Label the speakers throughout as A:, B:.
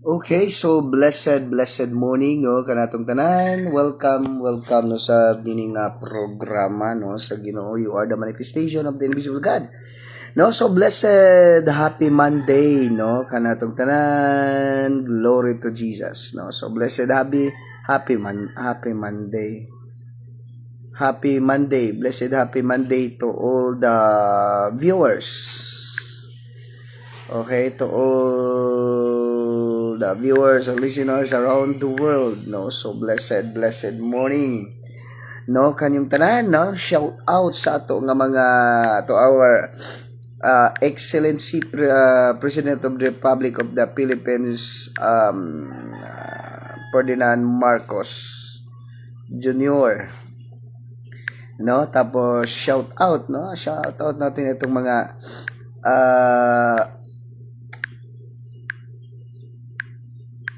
A: Okay, so blessed morning no kanatong tanan. Welcome no sa bining nga programa no sa Ginoo. You are the manifestation of the invisible God. No, so blessed happy Monday no kanatong tanan. Glory to Jesus. No, so blessed happy Monday. Happy Monday. Blessed happy Monday to all the viewers. Okay, to all the viewers and listeners around the world, no? So, blessed morning. No, kanyang tanan, no? Shout out sa ato nga mga, to our Excellency President of the Republic of the Philippines, Ferdinand Marcos Jr. No, tapos shout out natin itong mga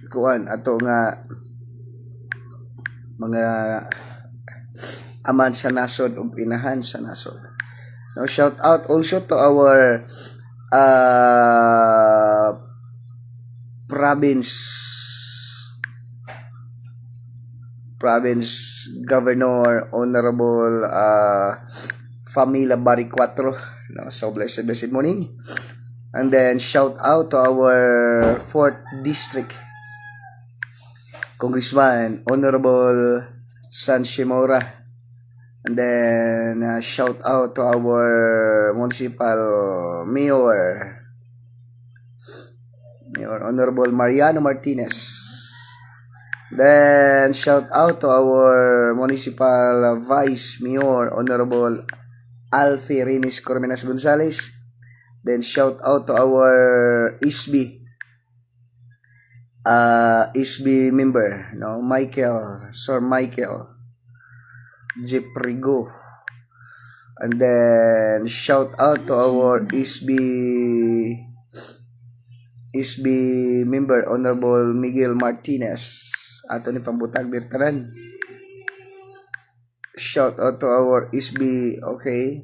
A: kuan ato nga mga aman sa nasod ug inahan sa nasod. No, shout out also to our province governor honorable Famila Bari 4. No, so blessed morning. And then shout out to our 4th district Congressman Honorable San Shimora. And then shout out to our municipal mayor Honorable Mariano Martinez. Then shout out to our municipal vice mayor Honorable Alfie Renis Cormenas Gonzales. Then shout out to our ISB member, no, Sir Michael Jeprigo. And then shout out to our ISB member Honorable Miguel Martinez. Ato ni pambutag dirtanan. Shout out to our ISB, okay.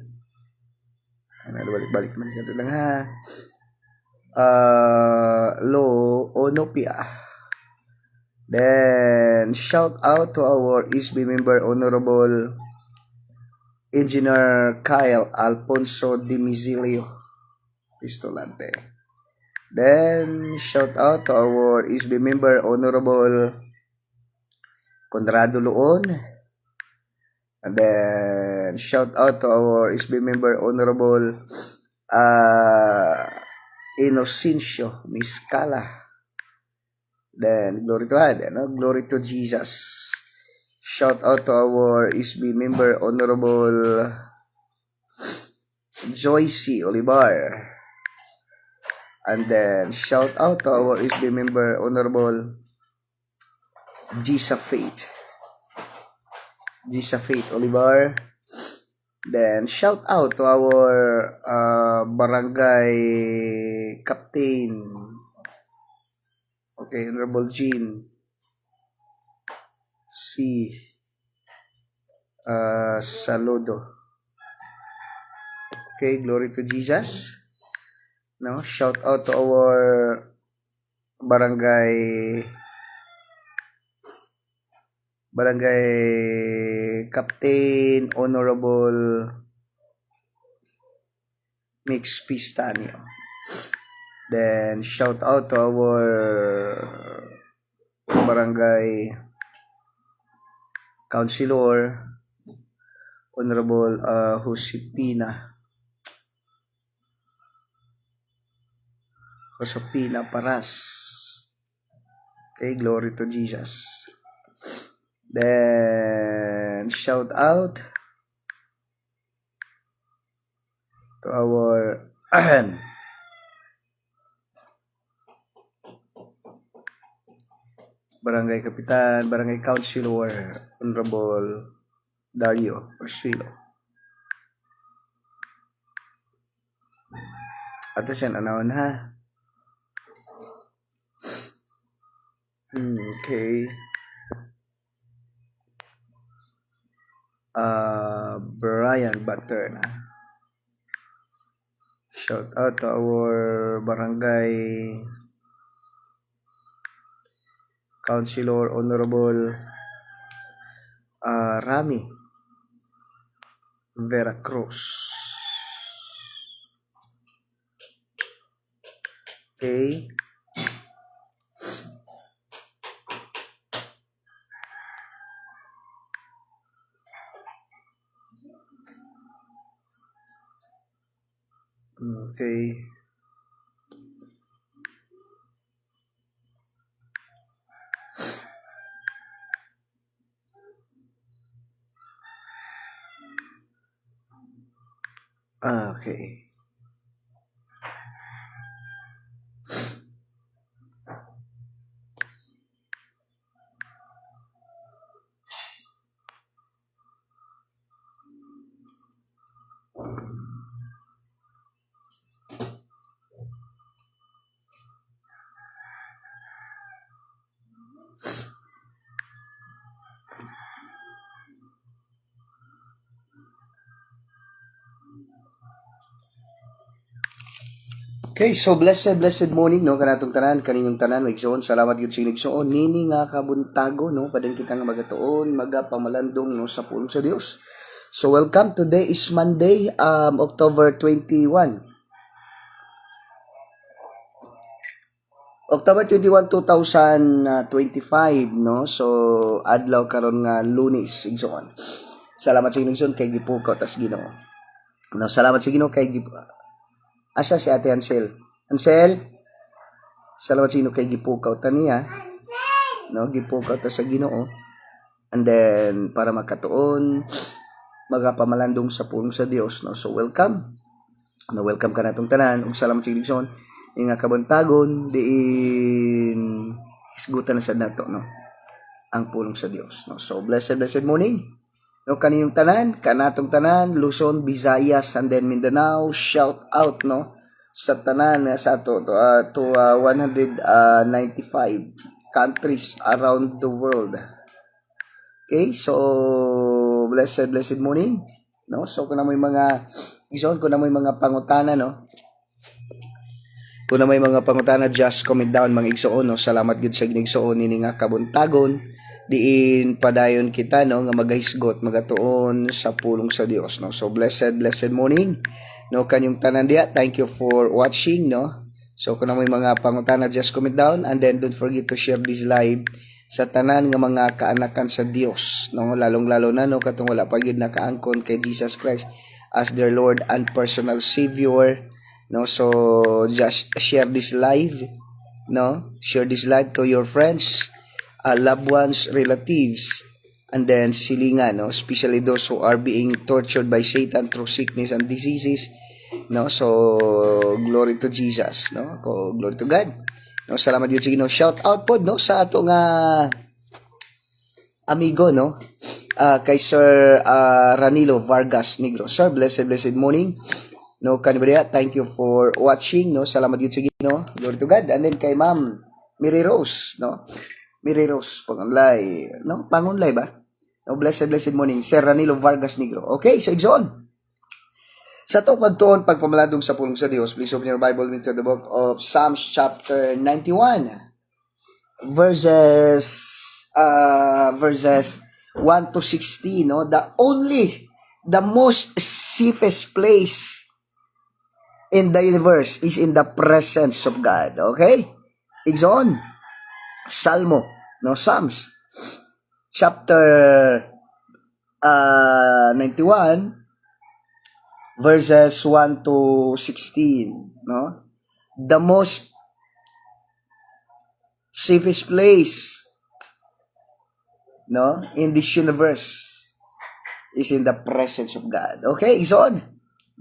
A: Ano balik man ganito lang ha. Lo Onopia. Then shout out to our ISB member Honorable Engineer Kyle Alfonso Dimizilio Pistolante. Then shout out to our ISB member Honorable Conrado Luon. And then shout out to our ISB member Honorable Inocencio Miscala. Then glory to God, glory to Jesus. Shout out to our ISB member Honorable Joyce Olivar. And then shout out to our ISB member Honorable Gisa Faith Olivar. Then shout out to our barangay captain, okay, Honorable Jean C. Saludo. Okay, glory to Jesus. No, shout out to our barangay captain Honorable Mix Pistanio. Then shout out to our barangay councilor Honorable Josepina Paras. Okay, glory to Jesus. Then shout out to our barangay kapitan, barangay councilor Honorable Dario Persuilo. Ato siya nanawon ha. Okay. Brian Baterna. Shout out to our barangay Councilor Honorable Rami Veracruz. Okay. Okay. Okay. Okay, so blessed morning no kanatong tanan kaninyong tanan maigsoon salamat gyud sa inigsoon nini nga kabuntago no padeng kita nga magatuon magapamalandong no sa pulong sa Dios. So welcome, today is Monday, October 21. October 21, 2025 no. So adlaw karon nga Lunes igsoon. Salamat sa inigsoon kay gipukaw tas Ginoo. No, salamat sa Ginoo kay asa si Ate Ansel? Ansel? Salamat sa Ginoo kay gipukaw ta niya. No, gipukaw ta sa Ginoo. And then para makatuon magapamalandong sa pulong sa Dios no. So welcome. No, welcome ka natong tanan ug salamat sa inigsoon nga kabuntagon diin hisgutan na sad nato no ang pulong sa Dios no. So blessed morning. No, kaninyong tanan, kanatong tanan, Luzon, Visayas, and then Mindanao, shout out, no, sa tanan, sa to 195 countries around the world. Okay, so, blessed morning, no, so, kung na may mga, kung na may mga pangutana, no, kung na may mga pangutana, just comment down, mga igsoon, no, salamat gud sa igsoon, ini nga kabuntagon, diin padayon kita no nga magahisgot magatuon sa pulong sa Dios no. So blessed morning no kanyong tanan diya. Thank you for watching no. So kung may mga pangutana, just comment down and then don't forget to share this live sa tanan nga mga kaanakan sa Dios no, lalong-lalo na no katong wala pa gyud nakaangkon kay Jesus Christ as their Lord and personal Savior no. So just share this live no, share this live to your friends, loved ones, relatives, and then silingan, no? Especially those who are being tortured by Satan through sickness and diseases, no? So, glory to Jesus, no? Glory to God. No, salamat yun. Sige, no? Shout out po, no? Sa ato nga amigo, no? Kay Sir Ranilo Vargas Negro. Sir, blessed morning. No, kanibaya, thank you for watching, no? Salamat yun. Sige, no? Glory to God. And then kay Ma'am Mary Rose, no? Mary Rose, pangunlay, no? Pangunlay ba? No, blessed morning, Sir Ranilo Vargas Negro. Okay, so igsoon. Sa to pagtuon, pagpamalandong sa pulong sa Dios, please open your Bible into the book of Psalms chapter 91, verses 1 to 16, no? The most safest place in the universe is in the presence of God. Okay? Igsoon. Salmo, no, Psalms chapter 91 verses 1 to 16, no? The most safest place, no, in this universe is in the presence of God. Okay, ison,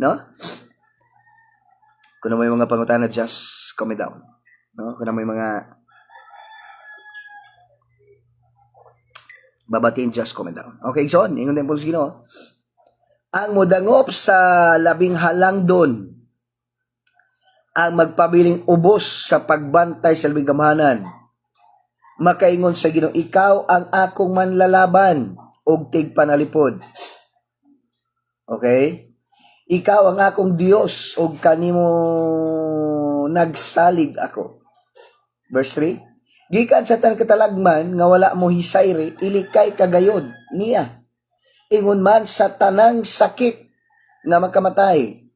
A: no? Kung may mga pangutana, just comment down, no? Kung may mga babatiin, just comment down. Okay, so, ingon din po sa Ginoo. Ang mudangop sa labing halangdon, ang magpabiling ubos sa pagbantay sa labing gamhanan, makaingon sa Ginoo, ikaw ang akong manlalaban ug tigpanalipod. Okay? Ikaw ang akong Dios ug kanimo nagsalig ako. Verse 3. Gikan sa tanang katalagman nga wala mo hisayri, ilikay kagayod niya. Ingon man sa tanang sakit nga makamatay.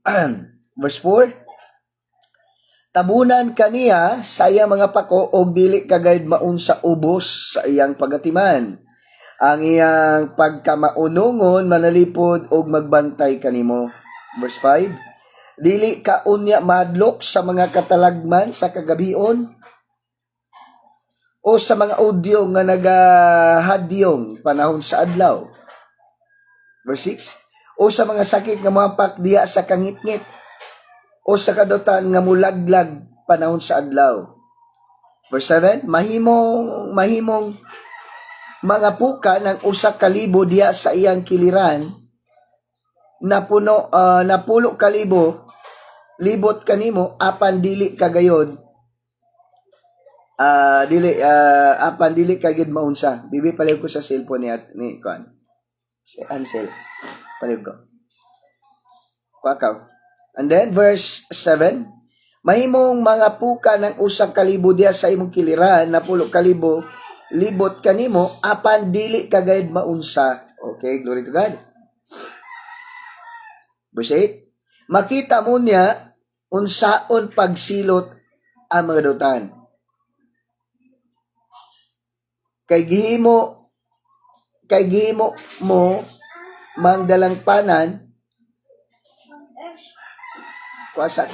A: Verse 4, tabunan kaniya sa iyang mga pako og dili kagayod maun sa ubos sa iyang pagatiman. Ang iyang pagkamaunongon manalipod og magbantay kanimo. Verse 5, dili ka unya madlok sa mga katalagman sa kagabion o sa mga audio nga nagahadyong panahon sa adlaw. Verse 6, o sa mga sakit nga mapak diya sa kangitngit o sa kadutan nga mulaglag panahon sa adlaw. Verse 7, mahimong mga puka ng usa ka libo diya sa iyang kiliran napulo kalibo libot kanimo apan dili kagayod apan dili kagid maunsa. Bibi paliw ko sa cellphone ni Kwan. Si Ansel. Paliw ko. Kwakaw. And then verse 7, mahimong mga puka ng usa ka libo diya sa imong kiliran napulo kalibo libot kanimo apan dili kagayud maunsa. Okay, glory to God. Verse 8, makita mo niya unsaon pagsilot ang mga dutan. Kay gihimo mo mangdalang panan kuasa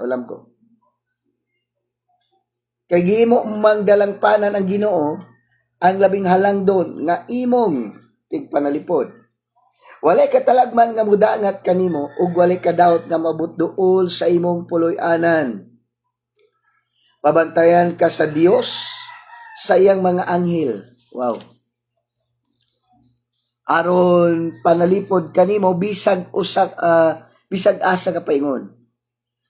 A: ulam ko. Kay gihimo mangdalang panan ang Ginoo ang labing halang doon nga imong tigpanalipod. Walay katalagman nga mudangat kanimo ug walay kadawat nga mabutduol sa imong puloy-anan. Pabantayan ka sa Dios sa iyang mga anghel. Wow. Aron panalipod kanimo bisag asa ka paingon.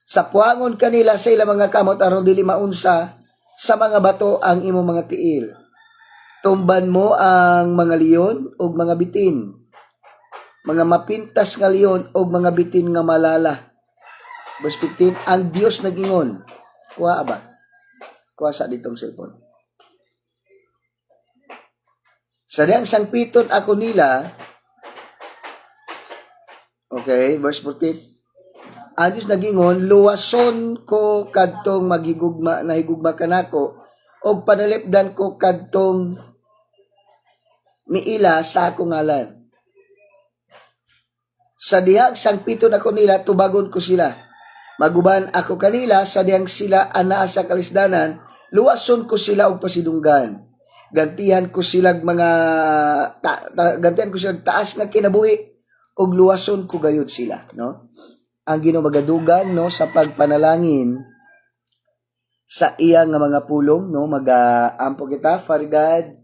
A: Sa puangon kanila sa ilang mga kamot aron dili maunsa sa mga bato ang imong mga tiil. Tumban mo ang mga leon ug mga bitin. Mga mapintas nga leon ug mga bitin nga malala. Verse 15, ang Dios nagingon. Kuha ba? Kuha sa ditong cellphone. Sa diyang sangpiton ako nila, okay, verse 14, ang Diyos nagingon, luwason ko kadtong nahigugma kanako, o panalipdan ko kadtong miila sa akong ngalan. Sa diyang sangpiton ako nila, tubagon ko sila. Maguban ako kanila, sa diyang sila anaa sa kalisdanan, luwason ko sila og pasidunggan. Gantihan ko sila taas na kinabuhi ug luwason ko gayud sila, no? Ang Ginoo magadugan, no, sa pagpanalangin sa iyang nga mga pulong, no, mag-ampo kita, Father God,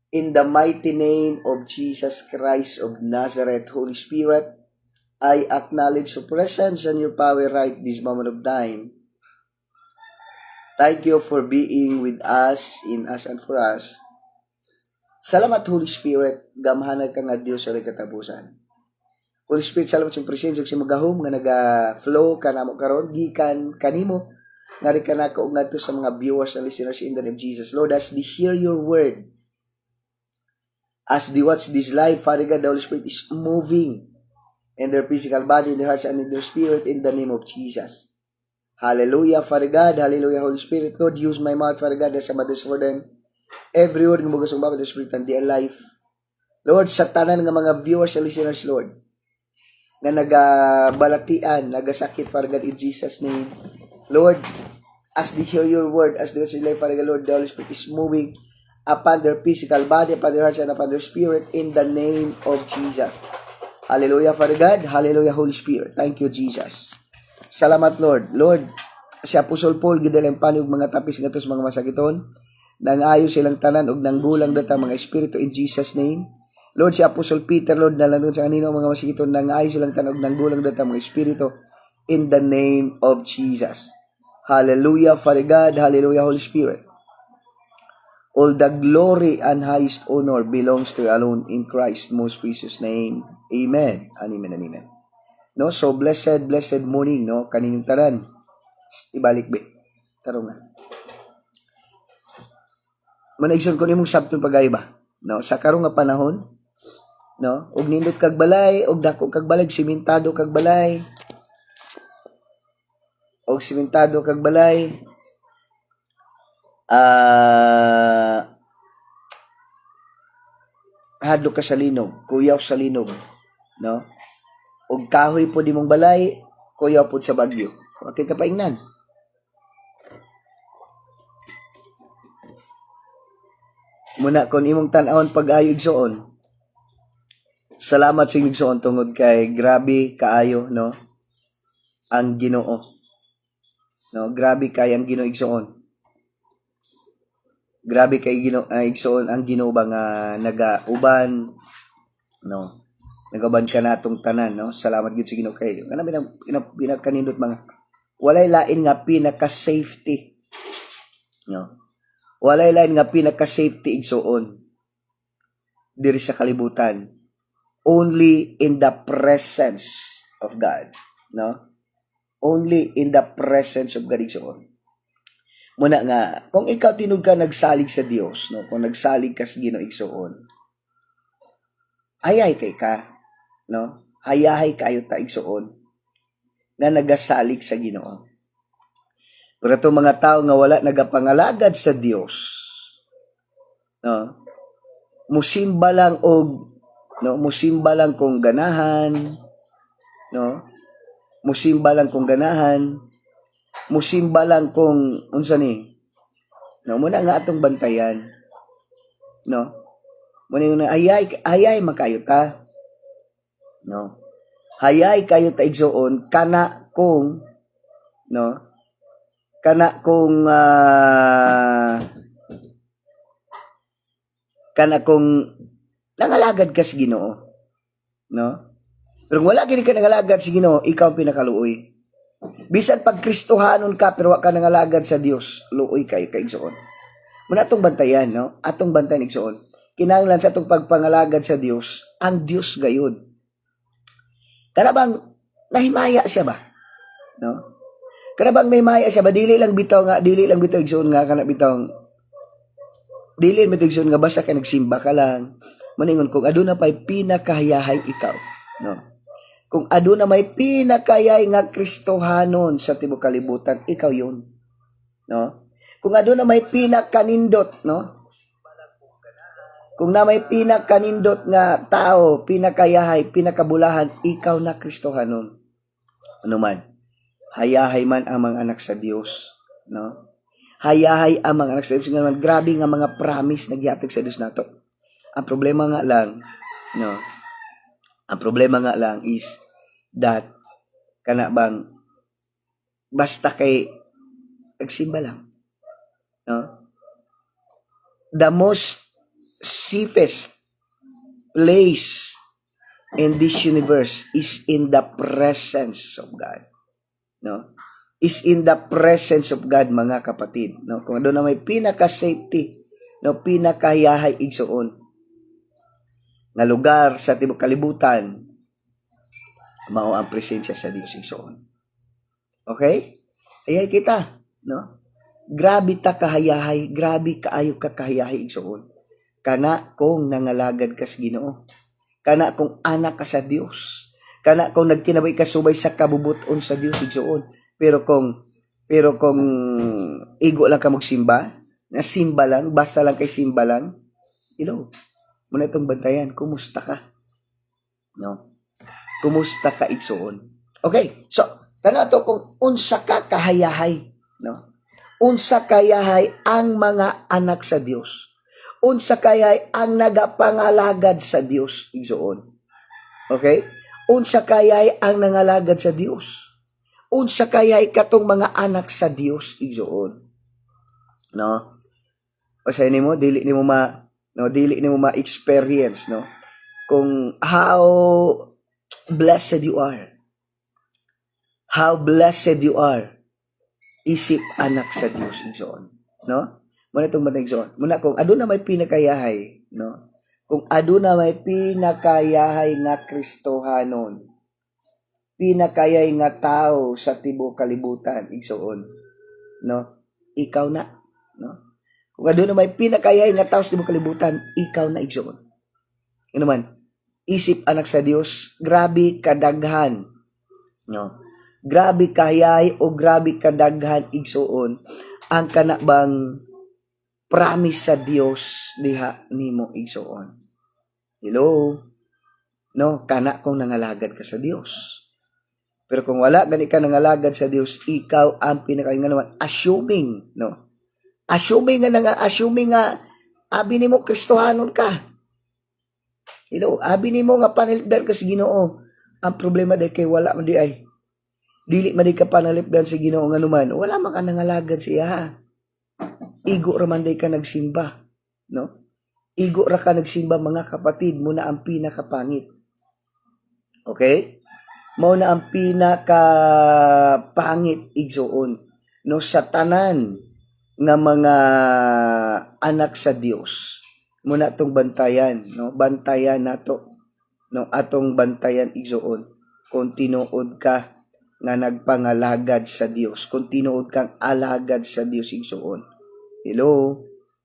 A: in the mighty name of Jesus Christ of Nazareth, Holy Spirit, I acknowledge your presence and your power right this moment of time. Thank you for being with us, in us, and for us. Salamat, Holy Spirit. Gamhanay ka nga Diyos sa katapusan. Holy Spirit, salamat sa presensya sa magahom nga naga-flow ka na mo karon gikan kanimo. Nga rin ka na ka ngadto sa mga viewers and listeners in the name of Jesus. Lord, as they hear your word, as they watch this live, Father God, the Holy Spirit is moving in their physical body, in their hearts, and in their spirit in the name of Jesus. Hallelujah, Father God. Hallelujah, Holy Spirit. Lord, use my mouth, Father God, as a mother's for them. Every word ng bugas ng Baba, the Spirit, and their life. Lord, sa tanan ng mga viewers and listeners, Lord, na nagabalatian, nagasakit, Father God, in Jesus' name. Lord, as they hear your word, as they watch your life, Father God, Lord, the Holy Spirit is moving upon their physical body, upon their hearts, and upon their spirit, in the name of Jesus. Hallelujah, Father God. Hallelujah, Holy Spirit. Thank you, Jesus. Salamat, Lord. Lord, si Apostol Paul, gidalang panig mga tapis nga tos mga masakiton, nang ayos silang tanan, og nang gulang data mga espiritu in Jesus' name. Lord, si Apostol Peter, Lord, nalandun sa kanino mga masakiton, nang ayos silang tanan, og nang gulang data mga espiritu in the name of Jesus. Hallelujah, Father God. Hallelujah, Holy Spirit. All the glory and highest honor belongs to you alone in Christ's most precious name. Amen. And amen and amen. No, so blessed morning, no, kaninong tanan. Ibalik be. Tarong na. manaigsoon ko nimong sabton pagay ba, no, sa karong nga panahon, no, og nindot kag balay, og dako kag balay, simentado kag balay, og simentado kag balay, hadlok ka sa linog, kuyaw sa linog, no, og kahoy po di mong balay, kuyaw po sa bagyo. Okay kapaingnan. Muna kon imong tan-awon pag-ayo igsoon. Salamat sa igsoon tungod kay grabe kaayo, no, ang Ginoo. No, grabe kay ang Ginoo igsoon. Grabe kay Ginoo igsoon ang Ginoo ba nga nagauban, no. Nagaban ka natong tanan, no. Salamat gyud sa Ginoo kay kanami pinagkanindot mga walay lain nga pinaka-safety, no. Walay lain nga pinaka-safety igsoon diri sa kalibutan. Only in the presence of God, no? Only in the presence of God igsoon. Muna nga, kung ikaw tinud ka nagsalig sa Dios, no? Kung nagsalig ka sa Ginoo igsoon, hayay kay ka, no? Hayahay kayo ta igsoon na nagasalig sa Ginoo. Pero itong mga tao nga wala nagapangalagad sa Dios, no? Musimba lang og, no, musimba lang kung ganahan, no? Musimba lang kung ganahan, musimba lang kung unsa ni, no, muna nga atong bantayan, no? Muna nga ayay makayo ta, no? Hayay kayo ta igsoon kana kung, no, kana kung nangalagad ka sa Ginoo, no? Pero kung wala gini ka nangalagad sa Ginoo, ikaw ang pinakaluoy. Bisan pag Kristohanon ka pero wa ka nangalagad sa Dios, luoy kayo kay igsoon. Muna atong bantayan, no? Atong bantayan igsoon. Kinahanglan sa atong pagpangalagad sa Dios, ang Dios gayud. Kana bang nahimaya siya ba? No? Kana bang may maya siya ba? Dili lang bitaw igsoon nga kana bitaw. Dili mitigsoon nga basta ka nagsimba ka lang. Maningon kung aduna pay pinakahayahay ikaw, no? Kung aduna may pinakahayahay nga Kristohanon sa tibuok kalibutan, ikaw 'yon, no? Kung aduna may pinakanindot, no? Kung na may pinakanindot nga tao, pinakayahay, pinakabulahan, ikaw na Kristohanon. Ano man, hayahay man ang mga anak sa Dios, no? Hayahay ang mga anak sa Dios. Nga grabe nga mga promise na gihatag sa Dios nato. Ang problema nga lang, no? Ang problema nga lang is that kana bang basta kay nagsimba lang, no? The most safest place in this universe is in the presence of God, no? Is in the presence of God, mga kapatid, no? Kung doon na may pinaka-safety, no, pinakayahay igsoon nga lugar sa tibuok kalibutan, mao ang presensya sa Dios igsoon. Okay? Ayay kita, no? Grabe ta kahayahay, grabe kaayo ka kahayahay igsoon. Kana kung nangalagad ka sa Ginoo. Kana kung anak ka sa Dios. Kana kung nagtinabay ka subay sa kabubuton sa Dios igsoon. Pero kung igo lang ka magsimba, na simba lang, basta lang kay simba lang, muna itong bantayan, kumusta ka? No? Kumusta ka igsoon? Okay, so, tanaw to kung unsa ka kahayahay, no? Unsa kayahay ang mga anak sa Dios. Unsa kayahay ang nagapangalagad sa Dios igsoon. Okay? Unsa kayahay ang nangalagad sa Dios. Unsa kayahay katong mga anak sa Dios igsoon. No? O sa nimo dili nimo ma-experience, no? Kung how blessed you are. How blessed you are. Isip anak sa Dios igsoon, no? Muna itong batang igsoon. Muna kung aduna may pinakayahay, no? Kung aduna may pinakayahay nga Kristohanon, pinakayahay nga tao sa tibuok kalibutan igsoon, no? Ikaw na, no? Kung aduna may pinakayay nga taos di mo kalibutan, ikaw na igsoon. Ano man, isip anak sa Dios, grabe kadaghan, no? Grabe kahayay o grabe kadaghan igsoon ang kanabang promise sa Dios diha nimo igsoon. Hello? No, kana kung nangalagad ka sa Dios. Pero kung wala gani ka nangalagad sa Dios, ikaw ang pinakaingan naman assuming, no? Assuming nga abi nimo Kristohanon ka. Hello, abi nimo nga panalipdan ka sa Ginoo. Ang problema day kay wala man di ay. Dili man di ka panalipdan sa Ginoo nga naman, wala man ka nangalagad siya. Igo ra man day ka nagsimba, no? Igo ra ka nagsimba mga kapatid, mo na ang pinakapangit. Okay? Mao na ang pinakapangit igsoon, no, sa tanan nga mga anak sa Dios. Muna atong bantayan, no? Bantayan nato, no? Atong bantayan igsoon. Kung tinuod ka nga nagpangalagad sa Dios, kung tinuod kang alagad sa Dios igsoon. Hello?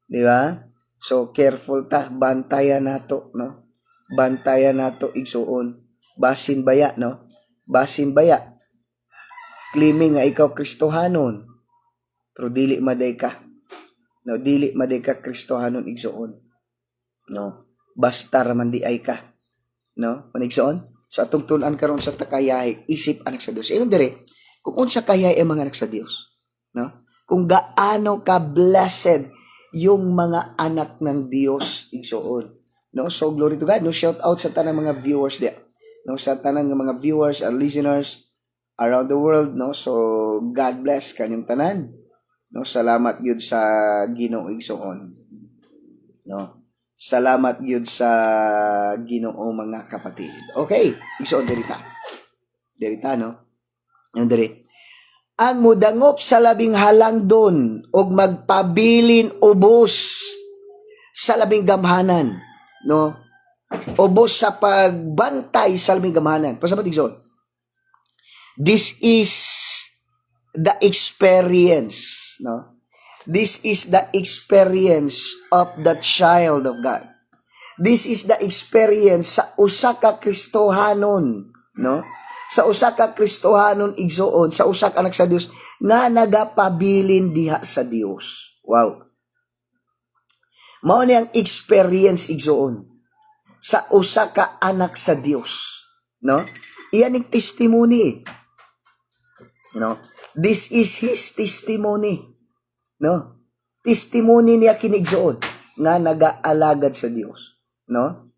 A: Di ba? So careful ta, bantayan nato, no? Bantayan nato igsoon. Basin baya, no? Basin baya. Claiming nga ikaw Kristohanon, pero dili maday ka. No, dili maday ka Kristohanon igsoon. No, basta raman di ay ka. No, manigsoon. So atong tun-an karon sa takayay, isip anak sa Dios. Ingon dire, kung unsa kayay ang mga anak sa Dios, no? Kung gaano ka blessed yung mga anak ng Dios igsoon. No, so glory to God. No, shout out sa tanang mga viewers there. No, sa tanang mga viewers and listeners around the world, no. So God bless kanyang tanan. No, salamat gyud sa Ginoo igsoon. No. Salamat gyud sa Ginoo mga kapatid. Okay, igsoon dirita. Dirita, no. Yung diri. Ang mudangop sa labing halangdon og magpabilin ubos sa labing gamhanan, no. Ubos sa pagbantay sa labing gamhanan. Pasabat igsoon. This is the experience, no? This is the experience of the child of God. This is the experience sa usa ka Kristohanon, no? Sa usa ka Kristohanon igsoon, sa usa ka anak sa Dios nga nagapabilin diha sa Dios. Wow. Mao ni ang experience igsoon sa usa ka anak sa Dios, no? Iyan ang testimony. No? This is his testimony. No? Testimony niya kinigsoon nga nagaalagad sa Dios, no?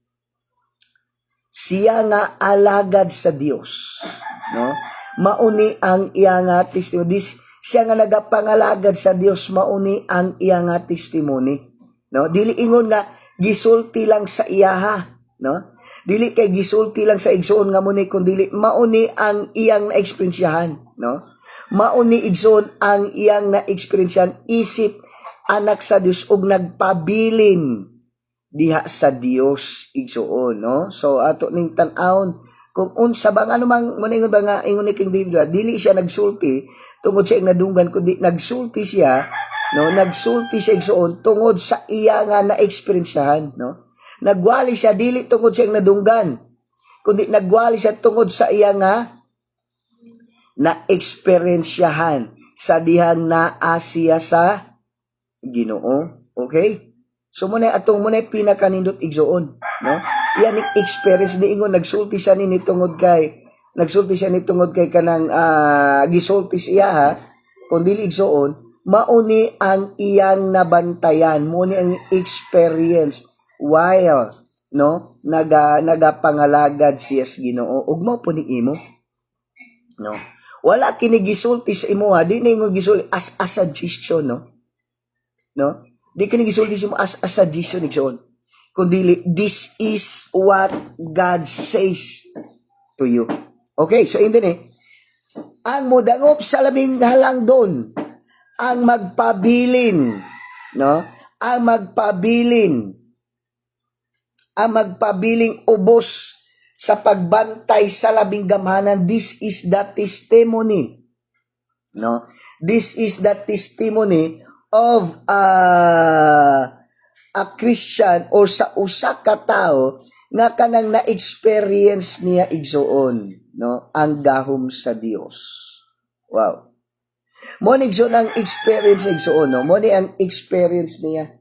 A: Siya nga alagad sa Dios, no? Mauni ang iya nga testimony. Siya nga nagapangalagad sa Dios, mauni ang iya nga testimony, no? Dili ingon nga gisulti lang sa iyaha, no? Dili kay gisulti lang sa igsoon nga muni, kundi mauni ang iyang na-experiensyahan, no? Mauni igsoon ang iyang na-experiensyahan isip anak sa Dios ug nagpabilin diha sa Dios igsoon, no? So ato ning tan-awon kung unsa bang ano mang moningon ba nga ingon ni King David, dili siya nagsulti tungod sa iyang nadunggan, kundi nagsulti siya, no? Nagsulti siya igsoon tungod sa iya nga na-experiensyahan, no? Nagwali siya dili tungod sa iyang nadunggan, kundi nagwali siya tungod sa iya nga na-experiensyahan sa dihang naa siya sa Ginoo. Okay? So muna pinakanindot igsoon, no? Iyan ang experience ni ingon nagsulti siya ni tungod kay kanang gisulti siya ha, kundi igsoon mauni ang iyang nabantayan, mauni ang experience while, no, nagapangalagad siya sa Ginoo ug mao po ni imo, no? Wala kini gisulti sa imo ha, di na ingon gisulti as a suggestion, no? No? Di kini gisulti mo as a suggestion igsoon, kundi this is what God says to you. Okay, so hindi ni ang mudangop sa labing halangdon, ang magpabilin, no? Ang magpabiling ubos sa pagbantay sa labing gamhanan. This is the testimony, no? This is the testimony of a Christian or sa usa ka tawo nga kanang na-experience niya igsoon, no, ang gahom sa Dios. Wow. Mo ni igsoon ang experience igsoon, no? Mo ni ang experience niya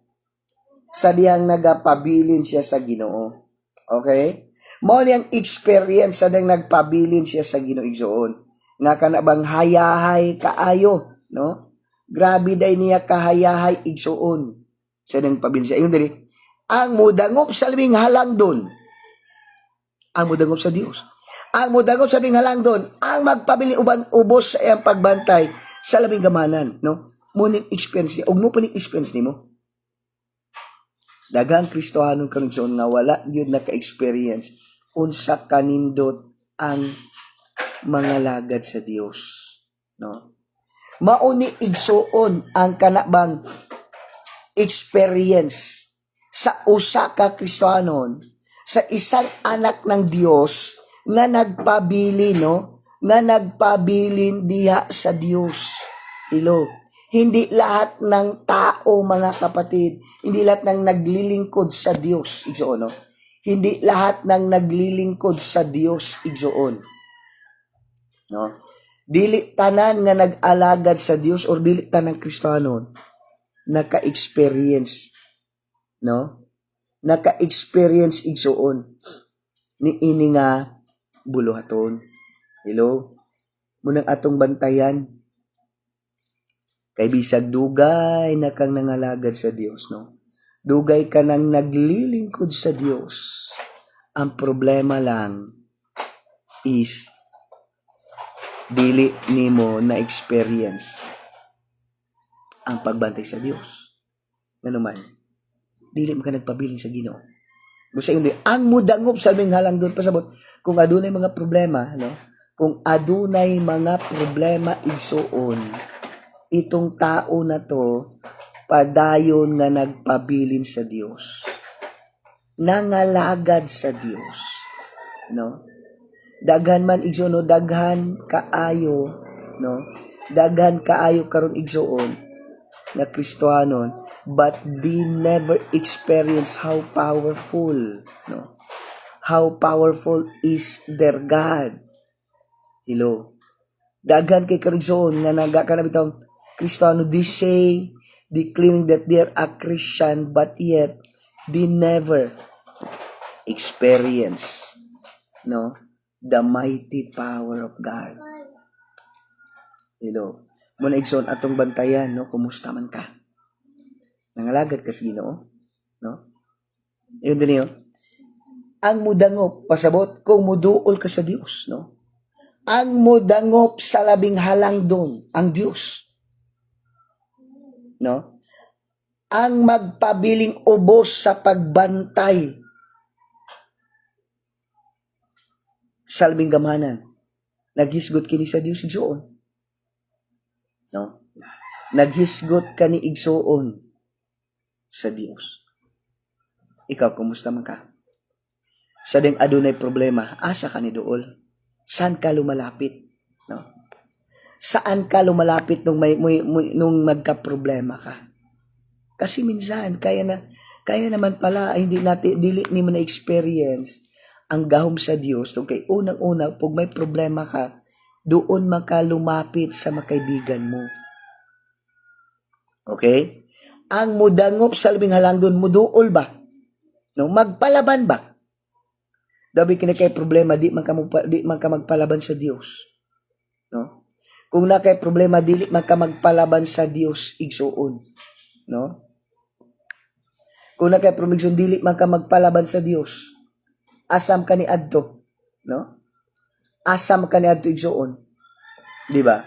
A: sa diyang nagapabilin siya sa Ginoo. Okay? Mo ni ang experience sa diyang nagpabilin siya sa Ginoo igsoon. Nga kana bang hayahay kaayo, no? Grabe day niya kahayahay igsoon. Sa diyang pabilin siya. Ayun diri, ang mudangop sa labing halang doon. Ang mudangop sa Dios. Ang mudangop sa labing halang doon, ang magpabili uban ubos sa iyang pagbantay sa labing gamanan, no? Muning experience niya. Ug mo pa ning experience nimo. Daghang Kristohanon karon nga wala gyud naka-experience unsa kanindot ang mga lagad sa Dios, no? Mauni igsuon ang kanabang experience sa usa ka Kristohanon, sa isang anak ng Dios nga nagpabili, no? Nga nagpabilin diha sa Dios. Hello. Hindi lahat ng tao, mga kapatid, hindi lahat ng naglilingkod sa Dios, igsoon, no? Hindi lahat ng naglilingkod sa Dios, igsoon, no? Dili tanan nga nag-alagad sa Dios or dili tanan Kristohanon naka-experience, no? Naka-experience igsoon ni ini nga buluhaton. Hello? Munang atong bantayan. Kay bisag dugay na kang nangalagad sa Dios, no? Dugay ka nang naglilingkod sa Dios. Ang problema lang is dili nimo na experience ang pagbantay sa Dios. Ngano man, dili mo ka nagpabilin sa Ginoo. Busa yun, ang mudangop sa labing halang doon pasabot kung adunay mga problema, no? Kung adunay mga problema igsuon, itong tao na to padayon nga nagpabilin sa Dios, nangalagad sa Dios, no? Daghan man igsoon, no? Daghan kaayo, no? Daghan kaayo karon igsoon na Kristohanon, but they never experience how powerful, no? How powerful is their God. Hello. Daghan kay karon nga nagakana bitaw Kristohano, they claim that they're a Christian, but yet they never experience, no, the mighty power of God. Hello. Muna igsoon atong bantayan, no, kumusta man ka? Nangalagad ka sa Ginoo, no? Yun din yun. Ang mudangop pasabot kung muduol ka sa Dios, no? Ang mudangop sa labing halang doon, ang Dios, no? Ang magpabiling ubos sa pagbantay sa labing gamanan. Naghisgot kini sa Dios igsoon, no? Naghisgot ka ni igsoon sa Dios. Ikaw, kumusta man ka? Sa ding adunay problema, asa ka ni duol? Saan ka lumalapit? No? Saan ka lumalapit nung nung magka-problema ka? Kasi minsan kaya naman pala hindi natin dili ni mo na experience ang gahom sa Dios. Okay, unang-una pag may problema ka, doon maka lumapit sa makaibigan mo. Okay? Ang mudangop sa labing halang doon, muduol ba? No, magpalaban ba? Dabi kini kay problema di man ka magpalaban sa Dios. No? Kung na kay problema dili man ka magpalaban sa Dios igsuon, no? Kung na kay problema dili man ka magpalaban sa Dios, asam ka ni adto, no? Asam ka ni adto igsuon. Di ba?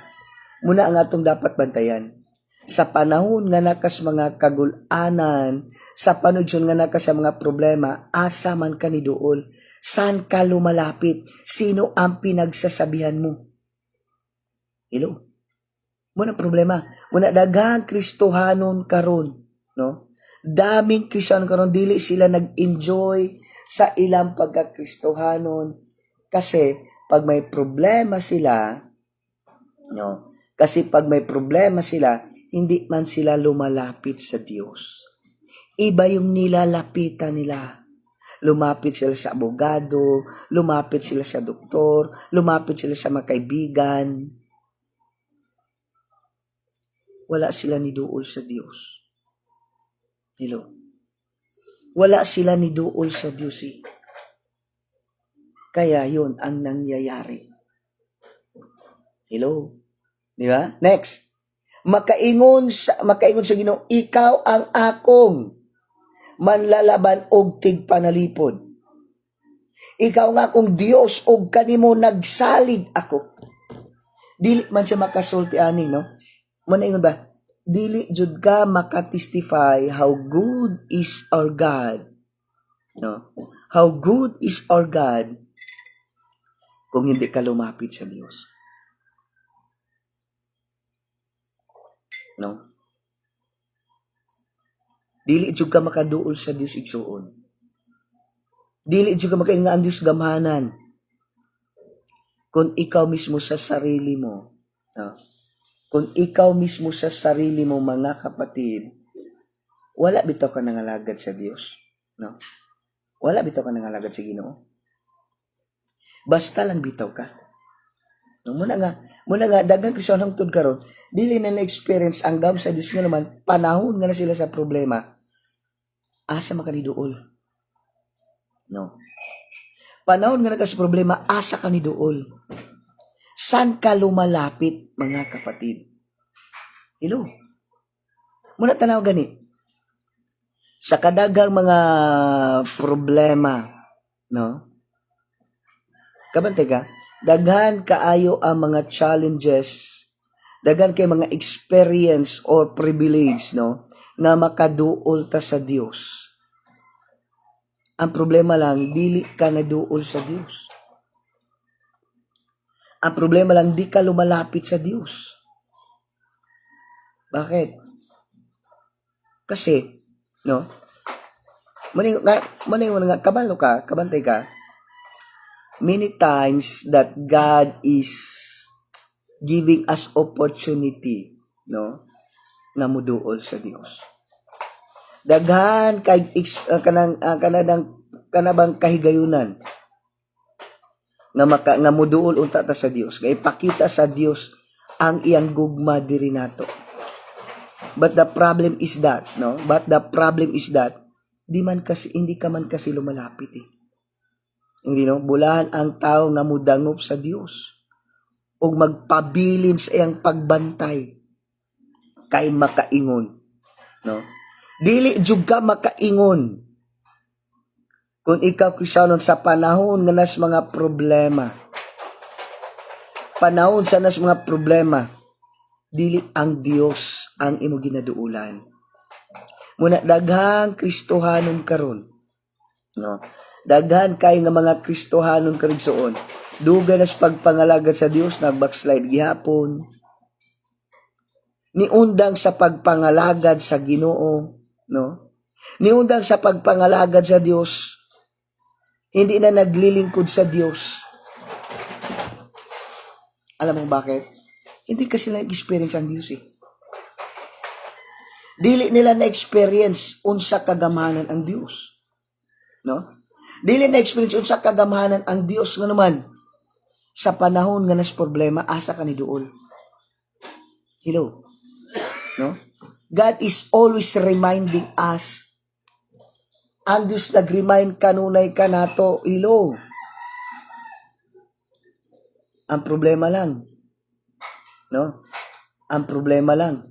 A: Muna ang atong dapat bantayan. Sa panahon nga nakas mga kagul-anan, sa panudyon nga nakas sa mga problema, asa man ka ni duol, saan ka lumalapit, sino ang pinagsasabihan mo? Hello? Muna problema, muna daghang Kristohanon karon, no? Daming Kristohanon karon, dili sila nag-enjoy sa ilang pagka-Kristohanon kasi pag may problema sila, no? Kasi pag may problema sila, hindi man sila lumalapit sa Diyos. Iba yung nilalapitan nila. Lumapit sila sa abogado, lumapit sila sa doktor, lumapit sila sa mga kaibigan. Wala sila niduol sa Diyos. Hello? Wala sila niduol sa Diyos eh. Kaya yun ang nangyayari. Hello? Di ba? Next. Makaingon sa Ginoo, ikaw ang akong manlalaban og tigpanalipod. Ikaw nga akong Dios og kanimo nagsalig ako. Dili man siya makasulti ani, no? Manaingon ba? Dili jud ka makatestify how good is our God. No? How good is our God kung hindi ka lumapit sa Diyos. No? Dili jud ka makaduol sa Dios igsuon. Dili jud ka makaingon nga ang Dios gamhanan. Kung ikaw mismo sa sarili mo, no? Kung ikaw mismo sa sarili mo, mga kapatid, wala bitaw ka nangalagad sa Dios, no? Wala bitaw ka nangalagad sa Ginoo. Basta lang bitaw ka. No, muna nga daghang Kristiyano hangtod karon, dili na experience ang gam sa Dios nga naman panahon nga na sila sa problema. Asa makaniduol. No. Panahon nga na sa problema, asa ka niduol. San ka lumalapit, mga kapatid? Hello. Muna tanaw gani. Sa kadagang mga problema, no? Kabantay ka, daghan kaayo ang mga challenges, daghan kay mga experience or privilege, no, nga makaduol ta sa Dios. Ang problema lang, dili ka naduol sa Dios. Ang problema lang, di ka lumalapit sa Dios. Bakit? Kasi, no, maning nga kabalo ka, kabantay ka, many times that God is giving us opportunity, no, na muduol sa Dios. Daghan kay kanabang kahigayunan nga muduol unta ta sa Dios, kay ipakita sa Dios ang iyang gugma diri nato. But the problem is that, no? Hindi ka man kasi lumalapit eh. Hindi, no? Bulahan ang tao nga mudangop sa Dios ug magpabilin sa iyang pagbantay kay makaingon, no? Dili jud ka makaingon kung ikaw Kristiyano sa panahon nga nas mga problema. Panahon sa nas mga problema, dili ang Dios ang imo ginaduulan. Muna daghang Kristohanon karon, no? Daghan kay nga mga Kristohanon karon suon. Duga nas pagpangalagad sa Dios nag-backslide gihapon. Niundang sa pagpangalagad sa Ginoo, no? Niundang sa pagpangalagad sa Dios, hindi na naglilingkod sa Dios. Alam mo bakit? Hindi kasi na-experience ang Dios eh. Dili nila na-experience unsa kagamhanan ang Dios. No? Dili na-experience unsa kagamhanan ang Dios nga naman sa panahon nga nas problema asa ka ni duol. Hello. No? God is always reminding us. Ang Dios nag-remind kanunay ka nato, hello. Ang problema lang, no? Ang problema lang,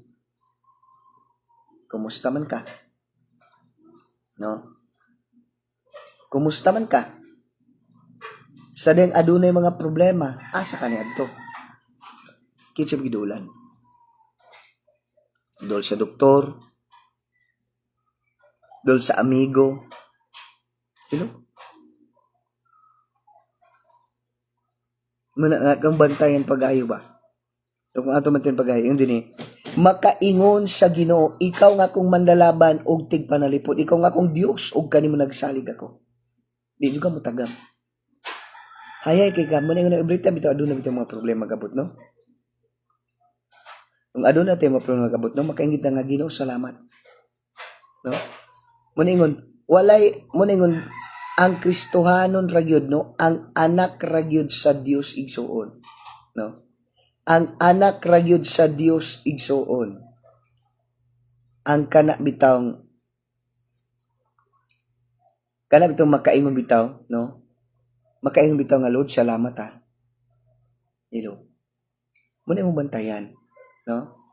A: kumusta man ka? No? Kumusta man ka? Sa ding adunay mga problema, asa ka ni adto? Kinsa gidulan? Dol sa doktor, dol sa amigo. Hello? Muna kang bantayan pag-ayo ba? Kung ato man tin pag-ayo, yun din eh. Makaingon sa Ginoo, ikaw nga kung manlalaban og tigpanalipod, ikaw nga kung Dios og kanimo nagsalig ako. Di juga mo tagam. Hayay kay ka, muna yung every time ito aduna bitaw mga problema gabot, no? Kung aduna tayo mapagabot, no, makaingit na nga Ginoo, salamat. No? Muningon, ang Kristohanon ragyod, no, ang anak ragyod sa Dios igsuon, no? Ang anak ragyod sa Dios igsuon. Ang kana bitawng makaingon bitaw, no? Makaingon bitaw nga Lord, salamat ha. Ilo. Muna mo bantayan, no?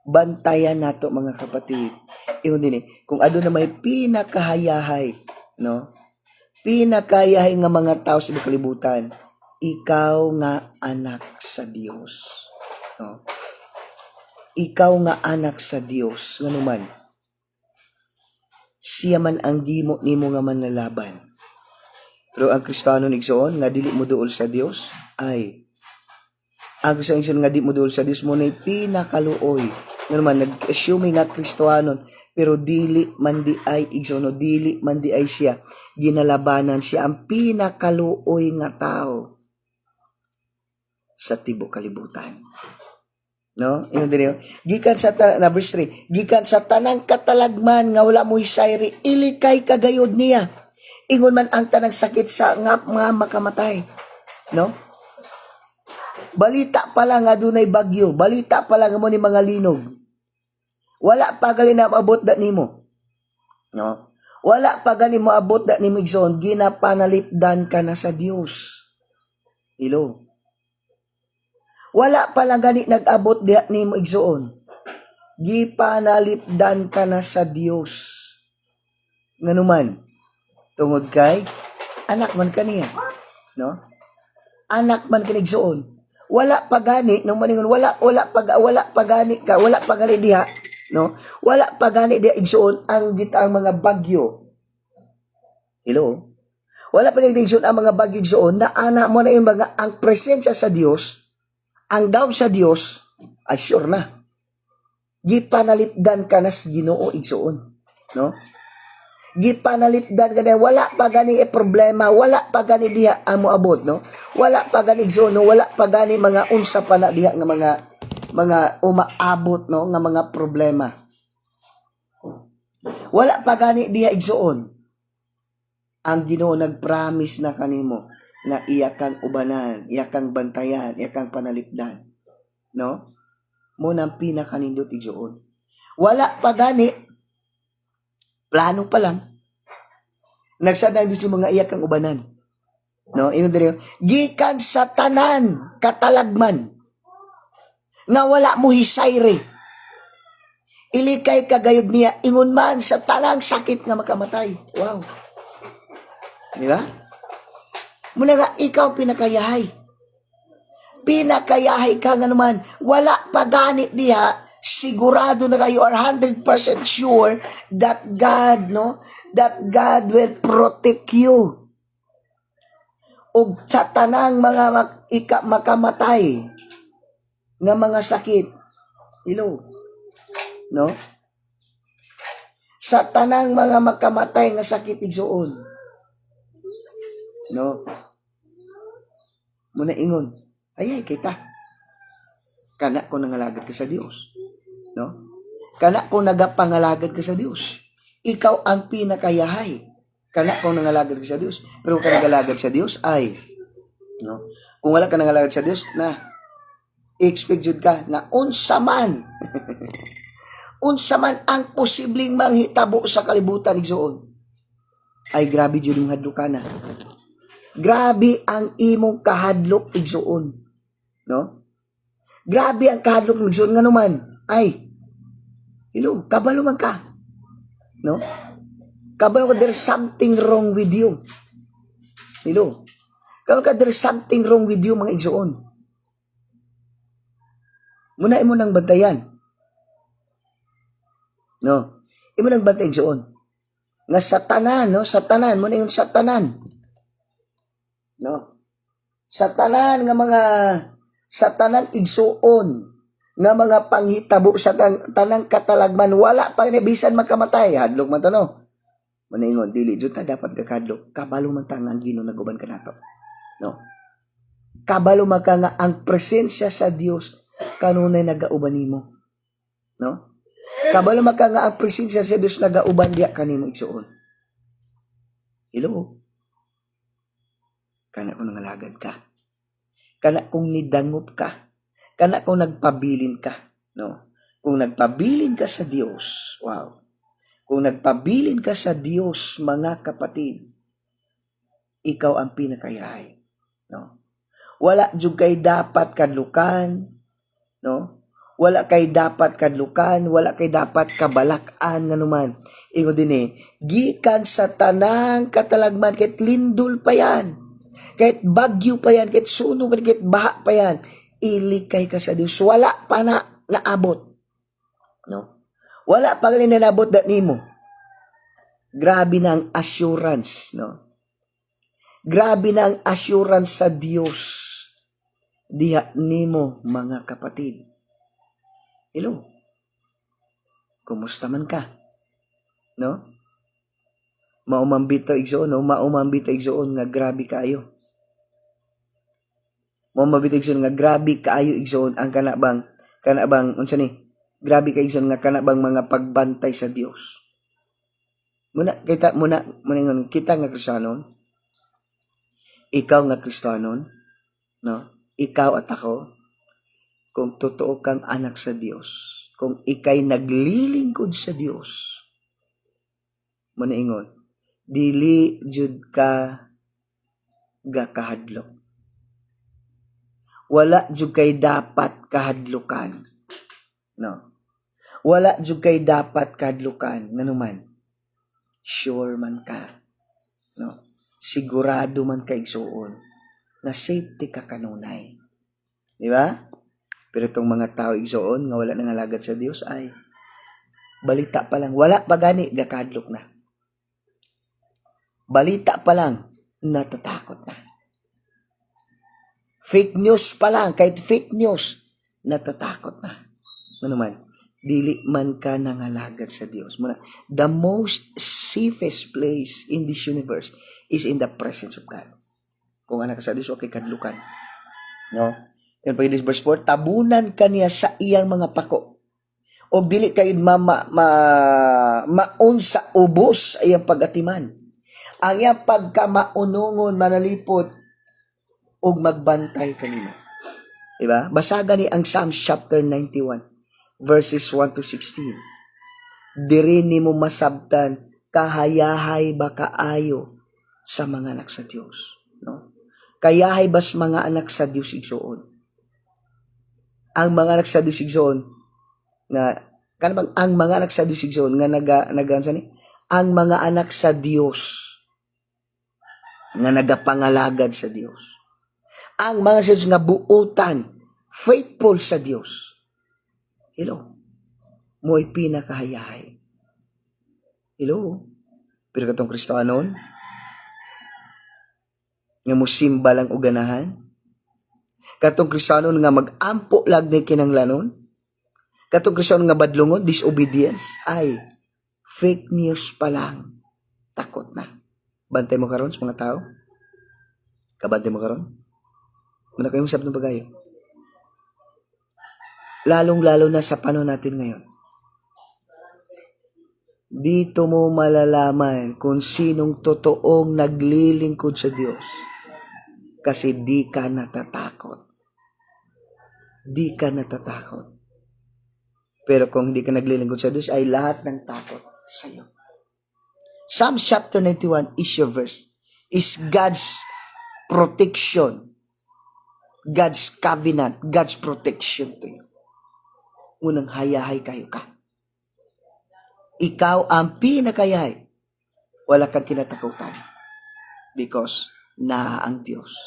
A: Bantayan nato mga kapatid. Ingon din kung ado na may pinakahayahay, no? Pinakahayahay nga mga tao sa kalibutan, ikaw nga anak sa Dios, no? Ikaw nga anak sa Dios, ngano man. Siya man ang gimo nimo nga manlalaban. Pero ang Kristiyano igsoon nga dili mo duol sa Dios ay ang Kristiyano nga dili mo duol sa Dios mo na pinakaluoy. Nga naman nag-assume nga Kristiyano pero dili man di ay igsoon, dili man di ay siya ginalabanan, siya ang pinakaluoy nga tao sa tibuok kalibutan. No? Ino dinyo. Gikan sa verse 3, gikan sa tanang katalagman nga wala mo hisayri, ilikay kagayod niya. Ingon man ang tanang sakit sa nga mga makamatay. No? Balita pa lang nga dunay bagyo, balita pa lang mo ni mga linog. Wala pa gali na maabot da nimo. No? Wala pa gali mo abot da nimo igsoon, ginapanalipdan ka na sa Dios. Ilo. Wala pa lang gani nag-abot diha nimo igsoon. Gipanalipdan ka na sa Dios. Nganuman, tungod kay anak man kaniya, no? Anak man kani igsoon. Wala pa gani nung maningon wala pa gani diha, no? Wala pa gani diha igsoon ang gitaang mga bagyo. Hello. Wala pa igsoon ang mga bagyo igsoon na ana mo na yung mga ang presensya sa Dios. Ang daw sa Dios ay sure na. Gipanalipdan ka na sa Ginoo igsoon, no? Gipanalipdan ka na, wala pa gani problema, wala pa gani diha ang moabot, no? Wala pa gani igsoon, no? Wala pa gani mga unsa pa na diha nga mga umaabot, no, nga mga problema. Wala pa gani diha igsoon. Ang Ginoo nagpromise na kanimo na iya kang ubanan, iya kang bantayan, iya kang panalipdan. No? Muna ang pinakanindot igsoon. Wala pa gani, plano pa lang. Nagsaday doon si mga iya kang ubanan. No? Ingon din gikan sa tanan katalagman nga wala mo hisayre. Ilikay kagayod niya, ingon man sa tanang sakit nga makamatay. Wow. Di ba? Muna nga, ikaw pinakayahay. Pinakayahay ka nga naman. Wala pa gani diha, sigurado na kayo, are 100% sure that God, no, that God will protect you. O sa tanang mga makamatay nga mga sakit. Ilo. No? Sa tanang mga makamatay nga sakit igsoon. No? Muna ingon, ayay kita. Kana ko nangalagad ka sa Dios. No? Kana ko nagapangalagad ka sa Dios. Ikaw ang pinakayahay. Kana ko nangalagad ka sa Dios. Pero kung ka nangalagad sa Dios, ay, no? Kung wala ka nangalagad sa Dios, na, i-expect jud ka na unsa man, unsa man ang posibleng manghitabo sa kalibutan igsoon, ay grabe jud yung hadlok ka na. Grabe ang imong kahadlok igsuon. No? Grabe ang kahadlok igsuon nga naman. Ay, hello, kabalo man ka. No? Kabalo ka, there's something wrong with you. Hello? Kabalo ka, there's something wrong with you, mga igsuon. Muna imo nang bantayan. No? Imo nang bantay igsuon. Nga sa tanan, no? Sa tanan, muna yung sa tanan. No? Sa tanan igsuon nga mga panghitabo sa tanang katalagman wala pa ni bisan makamatay hadlok man to, no? Maningon dili jud ta dapat kakadlok, kabalo man ta nga ang Ginoo naguban kanato, no? Kabalo man ka nga ang presensya sa Dios kanunay nagauban nimo. No? Kabalo maka nga ang presensya sa Dios nagauban diha kanimo igsuon. Hello. Kana kung nangalagad ka. Kana kung nidangop ka. Kana kung nagpabilin ka, no? Kung nagpabilin ka sa Dios, wow. Kung nagpabilin ka sa Dios, mga kapatid, ikaw ang pinakayahay, no? Wala jud kay dapat kadlukan, no? Wala kay dapat kadlukan, wala kay dapat kabalak-an nganuman. Ingo dinhi, gikan sa tanang katalagman kahit lindol pa yan. Kahit bagyo pa yan, kahit sunog pa yan, kahit baha pa yan, ilikay ka sa Dios. Wala pa na naabot. No? Wala pa rin nanabot na nimo. Grabe na ang assurance, no? Grabe na ang assurance sa Dios. Diha nimo, mga kapatid. Hello. Kumusta man ka? No? Maumambito igsoon, no? Maumambito igsoon nga grabe kaayo. Maumambito igsoon nga grabe kaayo igsoon ang kanabang unsa ni? Grabe kay igsoon nga kanabang mga pagbantay sa Dios. Muna kita nga Kristiyanon. Ikaw nga Kristiyanon, no? Ikaw at ako, kung totoo kang anak sa Dios, kung ikay naglilingkod sa Dios, muna ingon, dili jud ka gakahadlok. Wala jud kay dapat kahadlukan. No. Wala jud kay dapat kahadlukan nganuman. Sure man ka. No. Sigurado man ka igsuon na safety ka kanunay. Di ba? Pero itong mga tao igsuon nga wala nang alagad sa Dios ay balita pa lang. Wala pa gani gakadlok na. Balita pa lang, natatakot na. Fake news pa lang, kahit fake news, natatakot na. Ano man, dili man ka nangalagad sa Dios. Muna, the most safest place in this universe is in the presence of God. Kung anak ka sa Dios, okay, kadlukan. No? Yan pa yung verse 4, tabunan ka niya sa iyang mga pako. O dili kayo maun sa ubos ay ang pag-atiman. Ang iyang pagkamaunungon, manalipot, o magbantay kanino. Diba? Basaga ni ang Psalms chapter 91, verses 1 to 16. Diri ni mo masabtan, kahayahay ba kaayo sa mga anak sa Diyos. No? Kayahay bas mga anak sa Diyos igsoon. Ang mga anak sa Diyos igsoon, nga, kanabang ang mga anak sa Diyos igsoon, nga ang mga anak sa Diyos, nga nagapangalagad sa Diyos. Ang mga sa Diyos nga buutan, faithful sa Diyos. Hello. Mo'y pinakahayahay. Hello. Pero katong Kristohanon, nga musimba lang o ganahan, katong Kristohanon nga mag-ampo lag na kinanglanon, katong Kristohanon nga badlungon, disobedience, ay fake news pa lang. Takot na. Bantay mo karon sa mga tao? Kabantay mo karon? Muna kayong usap ng pagayo. Lalong-lalo na sa panahon natin ngayon. Dito mo malalaman kung sinong totoong naglilingkod sa Diyos. Kasi di ka natatakot. Di ka natatakot. Pero kung hindi ka naglilingkod sa Diyos, ay lahat ng takot sa iyo. Psalm chapter 91 is your verse. Is God's protection. God's covenant. God's protection to you. Unang hayahay kayo ka. Ikaw ang pinakayahay. Wala kang kinatakutan. Because na ang Diyos.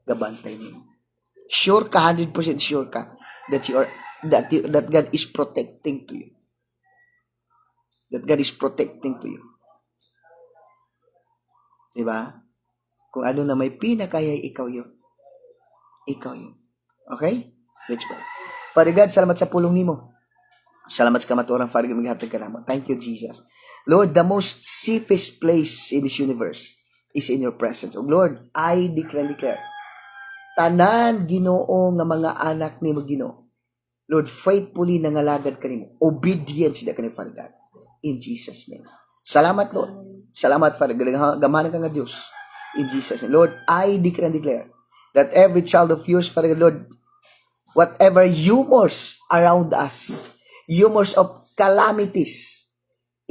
A: Gabantay mo. Sure ka, 100% sure ka that that God is protecting to you. That God is protecting to you. Diba? Kung ano na may pinakayay, ikaw yun. Ikaw yun. Okay? Let's pray. Father God, salamat sa pulong nimo. Salamat sa kamatuorang, Father God, maghatag ka naman. Thank you, Jesus. Lord, the most safest place in this universe is in your presence. Oh Lord, I declare, tanan Ginoo nga mga anak ni Ginoo. Lord, faithfully nangalagad kanimo. Obedience na kanimo, Father God. In Jesus' name. Salamat, Lord. Salamat, Father God. Gamanan ka nga Diyos. In Jesus' name. Lord, I decree and declare that every child of yours, Father God, Lord, whatever humors around us, humors of calamities,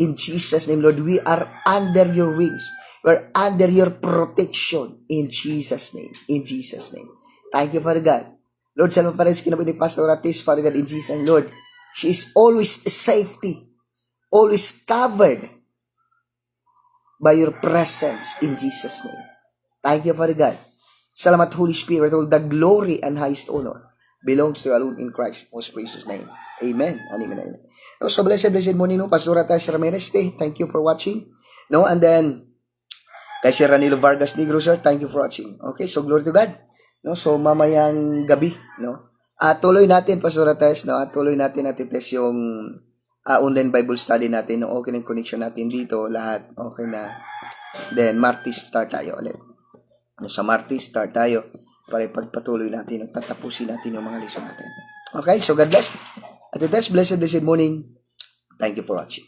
A: in Jesus' name, Lord, we are under your wings. We're under your protection. In Jesus' name. In Jesus' name. Thank you, Father God. Lord, salamat pa rin sa kinabi ni Pastor Atis, Father God, in Jesus' name, Lord. She is always safety, always covered by your presence in Jesus' name. Thank you, Father God. Salamat, Holy Spirit. All the glory and highest honor belongs to you alone in Christ's most precious name. Amen. And amen. Amen. So, blessed morning, no? Pastor Atis Ramirez. Thank you for watching. No, and then, kay Sir Ranilo Vargas Negro, sir, thank you for watching. Okay, so glory to God. No, so mamayang gabi, no. Tuloy natin, Pastor Atis, no. Tuloy natin test yung online Bible study natin, no. Okay na yung connection natin dito, lahat okay na. Then Martes start tayo ulit. No, sa Martes start tayo para ipagpatuloy natin, tatapusin natin yung mga lesson natin. Okay, so God bless. At the best, blessed morning. Thank you for watching.